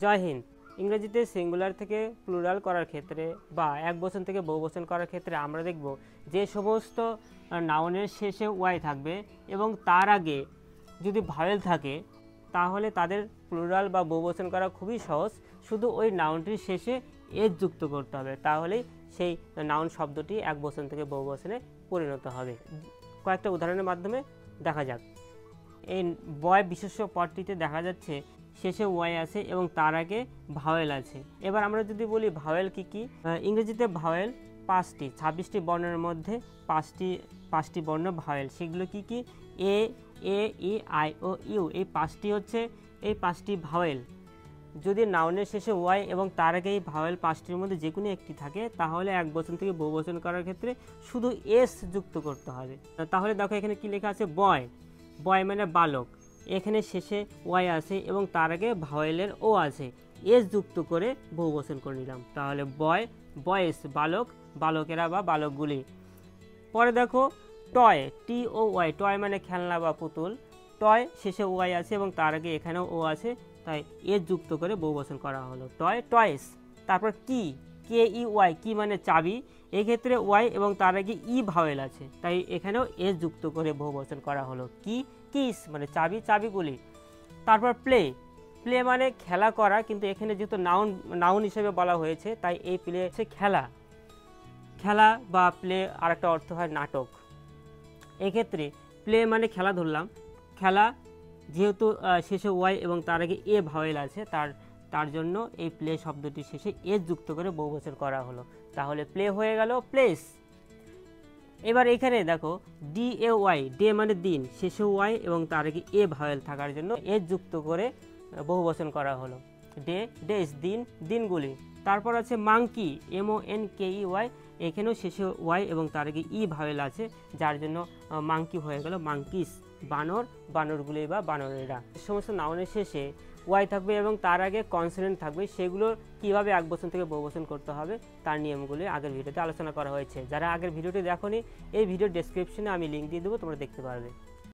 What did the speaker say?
জয় হিন্দ। ইংরেজিতে সিঙ্গুলার থেকে প্লুরাল করার ক্ষেত্রে বা এক বচন থেকে বহু বচন করার ক্ষেত্রে আমরা দেখব যে সমস্ত নাউনের শেষে ওয়াই থাকবে এবং তার আগে যদি ভাওয়েল থাকে তাহলে তাদের প্লুরাল বা বহু বচন করা খুবই সহজ। শুধু ওই নাউনটির শেষে এস যুক্ত করতে হবে, তাহলেই সেই নাউন শব্দটি এক বচন থেকে বহু বচনে পরিণত হবে। কয়েকটা উদাহরণের মাধ্যমে দেখা যাক। এই বয় বিশেষ্য পদটিতে দেখা যাচ্ছে শেষে ওয়াই আছে এবং তার আগে ভাওয়েল আছে। এবার আমরা যদি বলি ভাওয়েল কি কি, ইংরেজিতে ভাওয়েল 5টি, 26টি বর্ণের মধ্যে পাঁচটি বর্ণ ভাওয়েল। সেগুলো কি কি? এ, ই, আই ও ইউ, এই 5টি হচ্ছে এই 5টি ভাওয়েল। যদি নাউনের শেষে ওয়াই এবং তার আগে এই ভাওয়েল 5টির মধ্যে যে কোনো একটি থাকে তাহলে এক বচন থেকে বহু বচন করার ক্ষেত্রে শুধু এস যুক্ত করতে হবে। তাহলে দেখো এখানে কি লেখা আছে, বয়। বয় মানে বালক, এখানে শেষে ওয়াই আছে এবং তার আগে ভাওয়েলের ও আছে, এস যুক্ত করে বহু বচন করে নিলাম। তাহলে বয়, বয়েস, বালক, বালকেরা বা বালকগুলি। পরে দেখো টয়, টি ও ওয়াই, টয় মানে খেলনা বা পুতুল। টয় শেষে ওয়াই আছে এবং তার আগে এখানেও ও আছে, তাই এস যুক্ত করে বহু বচন করা হলো, টয়, টয়েস। তারপর কি, কে ই ওয়াই, কি মানে চাবি, এক্ষেত্রে ওয়াই এবং তার আগে ই ভাওয়েল আছে, তাই এখানেও এস যুক্ত করে বহু বচন করা হলো, কি, কিস মানে চাবি, চাবিগুলি। তারপর প্লে, প্লে মানে খেলা করা, কিন্তু এখানে যেহেতু নাউন হিসেবে বলা হয়েছে তাই এই প্লে হচ্ছে খেলা। খেলা বা প্লে আরেকটা অর্থ হয় নাটক। এক্ষেত্রে প্লে মানে খেলা ধরলাম, খেলা যেহেতু শেষে ওয়াই এবং তার আগে এ ভাওয়েল আছে তার জন্য এই প্লে শব্দটির শেষে এস যুক্ত করে বহু বচন করা হলো, তাহলে প্লে হয়ে গেল প্লেস। এবার এখানে দেখো ডি এ ওয়াই, ডে মানে দিন, শেষে ওয়াই এবং তার আগে এ ভাওয়েল থাকার জন্য এস যুক্ত করে বহু বচন করা হলো, ডে, ডেস, দিন, দিনগুলি। তারপর আছে মাংকি, MONKEY, এখানেও শেষে ওয়াই এবং তার আগে ই ভাওয়েল আছে যার জন্য মাংকি হয়ে গেল মাংকিস, বানর, বানরগুলি বা বানরেরা। সমস্ত নাউনের শেষে ওয়াই থাকবে এবং তার আগে কনসোনেন্ট থাকবে, সেগুলো কিভাবে এক বচন থেকে বহু বচন করতে হবে তার নিয়মগুলি আগের ভিডিওতে আলোচনা করা হয়েছে। যারা আগের ভিডিওটি দেখোনি, এই ভিডিওর ডেসক্রিপশনে আমি লিঙ্ক দিয়ে দেবো, তোমরা দেখতে পারবে।